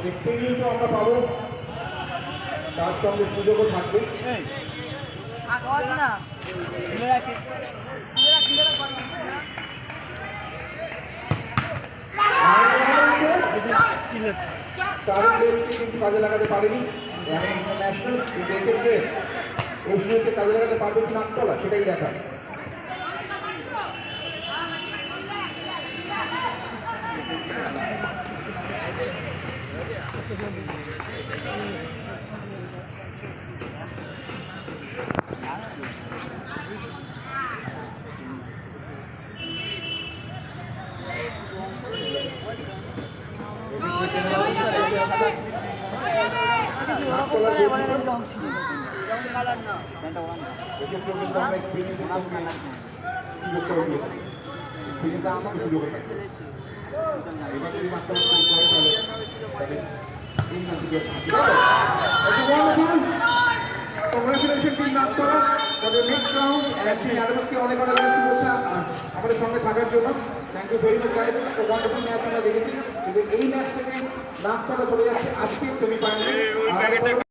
এক্সপিরিয়েন্সও আমরা পাবো, তার সঙ্গে সুযোগও থাকবে। কিন্তু কাজে লাগাতে পারেনি ইন্টারন্যাশনাল, এক্ষেত্রে এশিয়াকে কাজে লাগাতে পারবে কি নাকতলা সেটাই দেখা। আমাদের সঙ্গে থাকার জন্য thank you very much. Wonderful match আমরা দেখেছি, কিন্তু এই ম্যাচ থেকে নাকতলা চলে যাচ্ছে আজকে সেমিফাইনালে।